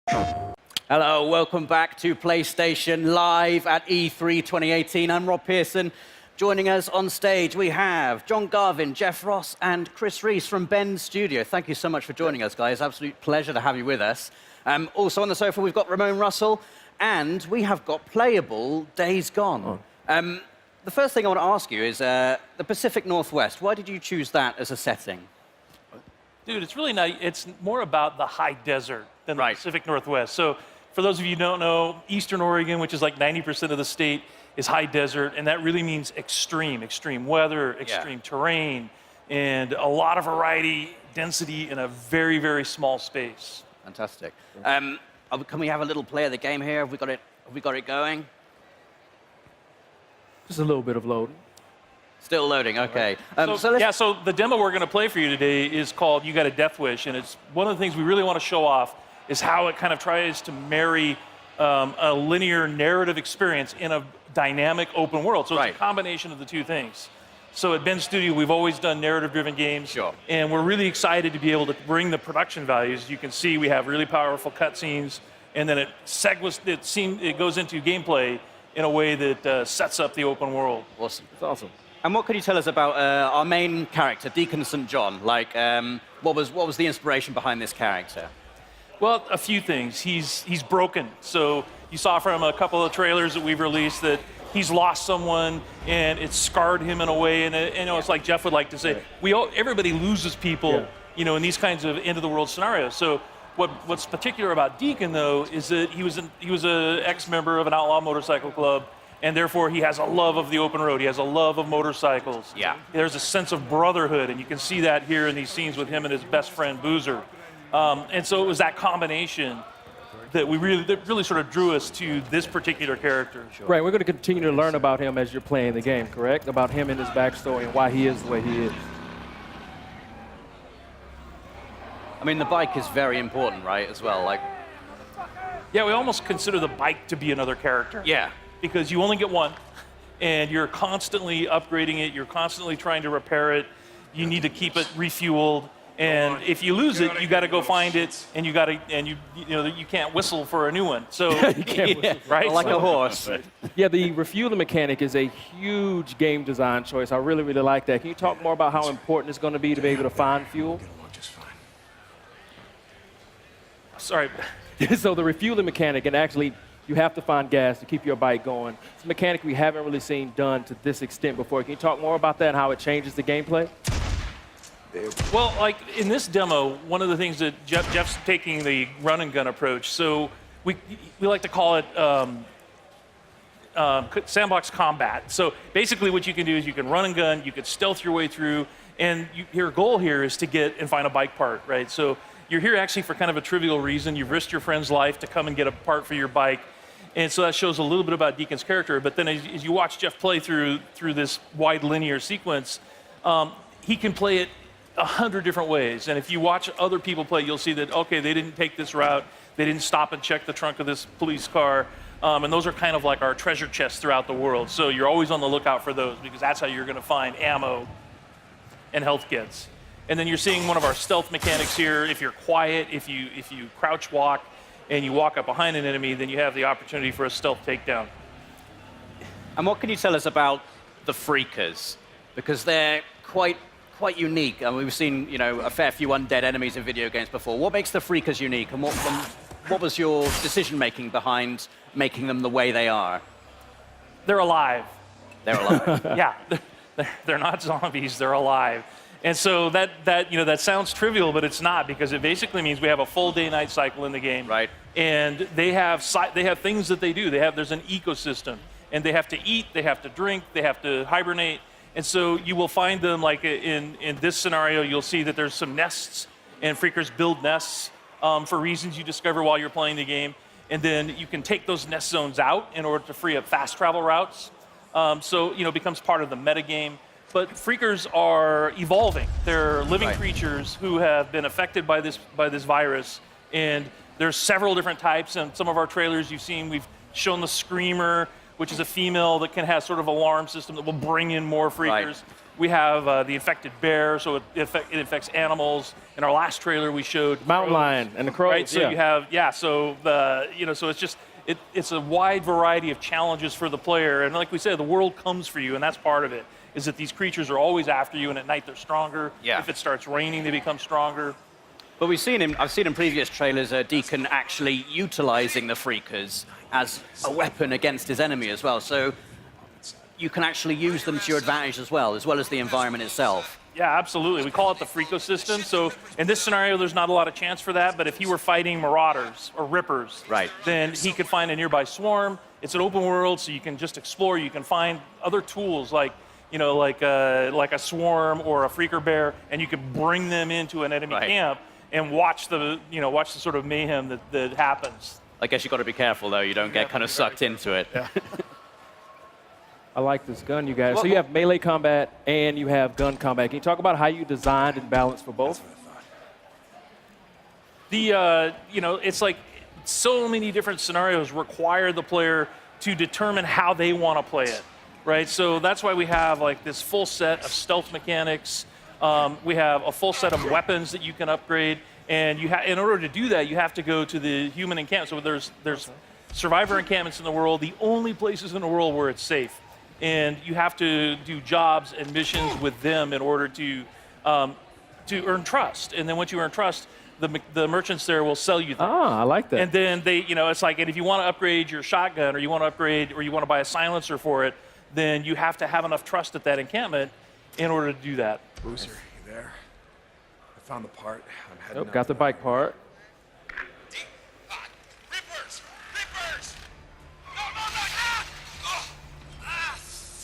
Hello, welcome back to PlayStation Live at E3 2018. I'm Rob Pearson. Joining us on stage, we have John Garvin, Jeff Ross, and Chris Reese from Bend Studio. Thank you so much for joining us, guys. Absolute pleasure to have you with us. Also on the sofa, we've got Ramon Russell, and we have got playable Days Gone. The first thing I want to ask you is the Pacific Northwest. Why did you choose that as a setting? Dude, it's really not. It's more about the high desert than the Pacific Northwest. So, for those of you who don't know, Eastern Oregon, which is like 90% of the state, is high desert, and that really means extreme weather, extreme terrain, and a lot of variety, density in a very, very small space. Fantastic. Can we have a little play of the game here? Have we got it going? Just a little bit of loading. Still loading, okay. So the demo we're going to play for you today is called You Got a Death Wish, and it's one of the things we really want to show off is how it kind of tries to marry a linear narrative experience in a dynamic open world. So it's a combination of the two things. So at Bend Studio, we've always done narrative-driven games, and we're really excited to be able to bring the production values. You can see we have really powerful cutscenes, and then it goes into gameplay in a way that sets up the open world. Awesome. It's awesome. And what can you tell us about our main character, Deacon St. John? Like, what was the inspiration behind this character? Well, a few things. He's broken. So you saw from a couple of trailers that we've released that he's lost someone and it's scarred him in a way. And it's like Jeff would like to say, everybody loses people, in these kinds of end-of-the-world scenarios. So what's particular about Deacon, though, is that he was an ex-member of an outlaw motorcycle club, and therefore he has a love of the open road. He has a love of motorcycles. Yeah. There's a sense of brotherhood, and you can see that here in these scenes with him and his best friend, Boozer. And so it was that combination that really sort of drew us to this particular character. Right, we're going to continue to learn about him as you're playing the game, correct? About him and his backstory and why he is the way he is. I mean, the bike is very important, right, as well? Like, yeah, we almost consider the bike to be another character. Yeah. Because you only get one, and you're constantly upgrading it, you're constantly trying to repair it, you need to keep it refueled, and if you lose it, you got to go find it, and you can't whistle for a new one. So you can't whistle, right? Like a horse. Yeah, the refueling mechanic is a huge game design choice. I really, really like that. Can you talk more about how important it's going to be to be able to find fuel? Sorry. So the refueling mechanic, and actually you have to find gas to keep your bike going. It's a mechanic we haven't really seen done to this extent before. Can you talk more about that and how it changes the gameplay? Well, like in this demo, one of the things that Jeff's taking the run and gun approach. So we like to call it sandbox combat. So basically what you can do is you can run and gun, you can stealth your way through, and your goal here is to get and find a bike part, right? So you're here actually for kind of a trivial reason. You've risked your friend's life to come and get a part for your bike. And so that shows a little bit about Deacon's character. But then as you watch Jeff play through this wide linear sequence, he can play it 100 different ways. And if you watch other people play, you'll see that, okay, they didn't take this route. They didn't stop and check the trunk of this police car. And those are kind of like our treasure chests throughout the world. So you're always on the lookout for those because that's how you're going to find ammo and health kits. And then you're seeing one of our stealth mechanics here. If you're quiet, if you crouch walk and you walk up behind an enemy, then you have the opportunity for a stealth takedown. And what can you tell us about the Freakers? Because they're quite unique. I mean, we've seen, a fair few undead enemies in video games before. What makes the Freakers unique, and what was your decision-making behind making them the way they are? They're alive. They're alive. Yeah, they're not zombies. They're alive. And so that sounds trivial, but it's not, because it basically means we have a full day-night cycle in the game. Right. And they have things that they do. There's an ecosystem, and they have to eat, they have to drink, they have to hibernate. And so you will find them, like in this scenario, you'll see that there's some nests, and Freakers build nests for reasons you discover while you're playing the game. And then you can take those nest zones out in order to free up fast travel routes. So it becomes part of the metagame. But Freakers are evolving. They're living creatures who have been affected by this virus, and there's several different types. And some of our trailers you've seen, we've shown the Screamer, which is a female that can have sort of alarm system that will bring in more Freakers. We have the infected bear, so it infects animals. In our last trailer, we showed Mountain crows, lion and the crows. right? So you have so so it's just it's a wide variety of challenges for the player. And like we said, the world comes for you, and that's part of it. Is that these creatures are always after you, and at night they're stronger. Yeah. If it starts raining, they become stronger. But I've seen in previous trailers Deacon actually utilizing the Freakers as a weapon against his enemy as well. So you can actually use them to your advantage as well as the environment itself. Yeah, absolutely. We call it the Freakosystem. So in this scenario, there's not a lot of chance for that, but if he were fighting Marauders or Rippers, Right. then he could find a nearby swarm. It's an open world, so you can just explore. You can find other tools like a swarm or a Freaker bear, and you could bring them into an enemy Right. camp and watch the sort of mayhem that happens. I guess you've got to be careful, though. You don't get kind of sucked into it. I like this gun, you guys. So you have melee combat and you have gun combat. Can you talk about how you designed and balanced for both? It's like so many different scenarios require the player to determine how they want to play it, right? So that's why we have like this full set of stealth mechanics. We have a full set of weapons that you can upgrade, and in order to do that, you have to go to the human encampment. So there's survivor encampments in the world, the only places in the world where it's safe. And you have to do jobs and missions with them in order to earn trust. And then once you earn trust, the merchants there will sell you things. Ah, I like that. And then it's like, and if you want to upgrade your shotgun, or you want to buy a silencer for it, then you have to have enough trust at that encampment in order to do that. Boozer, you there? I found the part. I'm heading Nope, got the bike part. Rippers! Rippers! No, not that!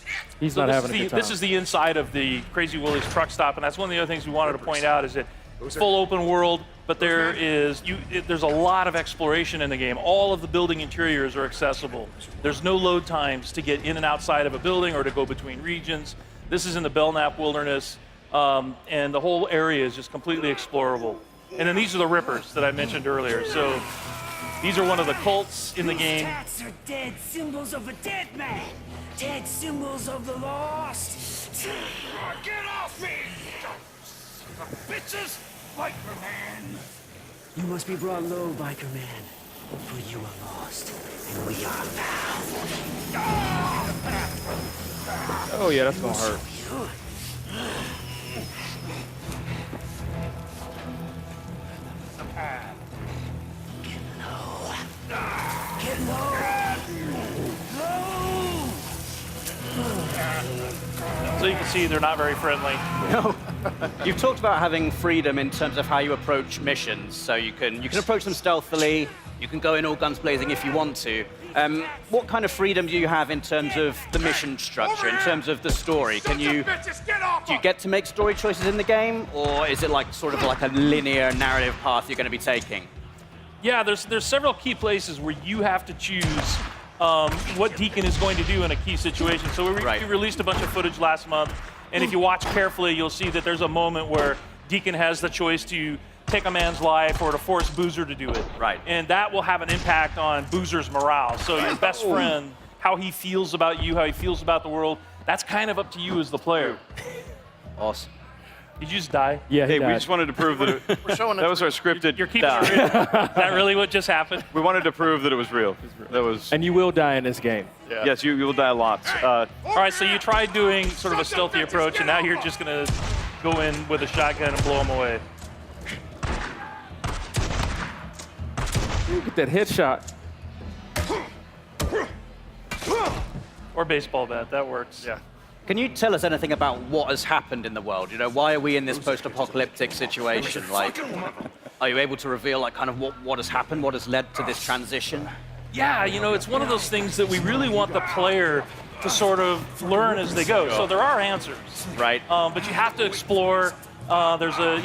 Shit! He's not having a good time. This is the inside of the Crazy Willie's truck stop, and that's one of the other things we wanted to point out is that full open world, but there's a lot of exploration in the game. All of the building interiors are accessible. There's no load times to get in and outside of a building or to go between regions. This is in the Belknap Wilderness, and the whole area is just completely explorable. And then these are the Rippers that I mentioned earlier. So these are one of the cults in the game. Tats are dead symbols of a dead man. Dead symbols of the lost. Get off me! Bitches! Biker Man! You must be brought low, biker man. For you are lost, and we are found. Oh, yeah, that's going to hurt. Get low! So you can see they're not very friendly. You've talked about having freedom in terms of how you approach missions. So you can approach them stealthily. You can go in all guns blazing if you want to. What kind of freedom do you have in terms of the mission structure, in terms of the story? Do you get to make story choices in the game, or is it like sort of like a linear narrative path you're going to be taking? Yeah, there's several key places where you have to choose what Deacon is going to do in a key situation. So we released a bunch of footage last month, and if you watch carefully, you'll see that there's a moment where Deacon has the choice to take a man's life or to force Boozer to do it. Right. And that will have an impact on Boozer's morale. So your best friend, how he feels about you, how he feels about the world, that's kind of up to you as the player. Awesome. Did you just die? Yeah, he Hey, we died. just wanted to prove that that was our scripted. You're keeping die. it real? Is that really what just happened? We wanted to prove that it was real. That was. And you will die in this game. Yes, you will die lots. All right, so you tried doing sort of a stealthy approach, and now you're just going to go in with a shotgun and blow them away. Ooh, get that headshot. Or baseball bat, that works. Yeah. Can you tell us anything about what has happened in the world? You know, why are we in this post-apocalyptic situation? Like, are you able to reveal like kind of what has happened, what has led to this transition? Yeah, it's one of those things that we really want the player to sort of learn as they go. So there are answers, Right. but you have to explore. There's a,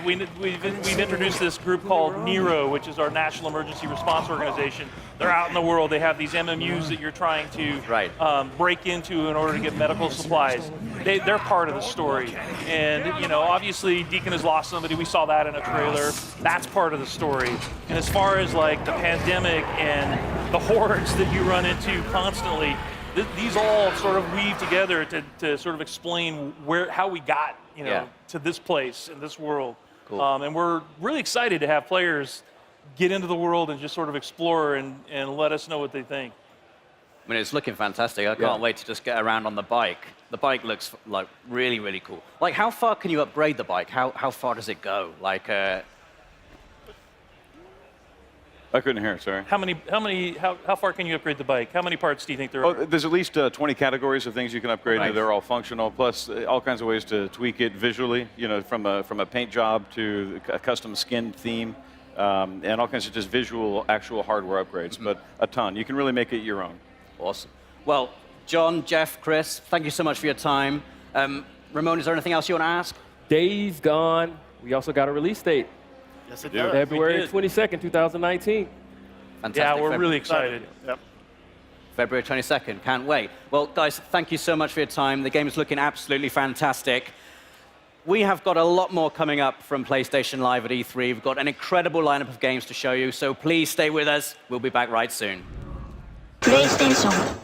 we've introduced this group called NERO, which is our National Emergency Response Organization. They're out in the world. They have these MMUs that you're trying to break into in order to get medical supplies. They're part of the story. And, obviously Deacon has lost somebody. We saw that in a trailer. That's part of the story. And as far as like the pandemic and the hordes that you run into constantly, these all sort of weave together to sort of explain how we got, Yeah. to this place in this world. Cool. And we're really excited to have players get into the world and just sort of explore and let us know what they think. I mean, it's looking fantastic. I can't wait to just get around on the bike. The bike looks like really, really cool. Like, how far can you upgrade the bike? How far does it go? Like, I couldn't hear. Sorry. How far can you upgrade the bike? How many parts do you think there are? Oh, there's at least 20 categories of things you can upgrade. Right. They're all functional, plus all kinds of ways to tweak it visually. From a paint job to a custom skin theme, and all kinds of just visual, actual hardware upgrades. But a ton. You can really make it your own. awesome. Well, John, Jeff, Chris, thank you so much for your time. Ramon, is there anything else you want to ask? Days Gone. We also got a release date. Yes, it Yeah. does. February did. 22nd, 2019. Fantastic. Yeah, we're really excited. Yep. February 22nd. Can't wait. Well, guys, thank you so much for your time. The game is looking absolutely fantastic. We have got a lot more coming up from PlayStation Live at E3. We've got an incredible lineup of games to show you, so please stay with us. We'll be back right soon. PlayStation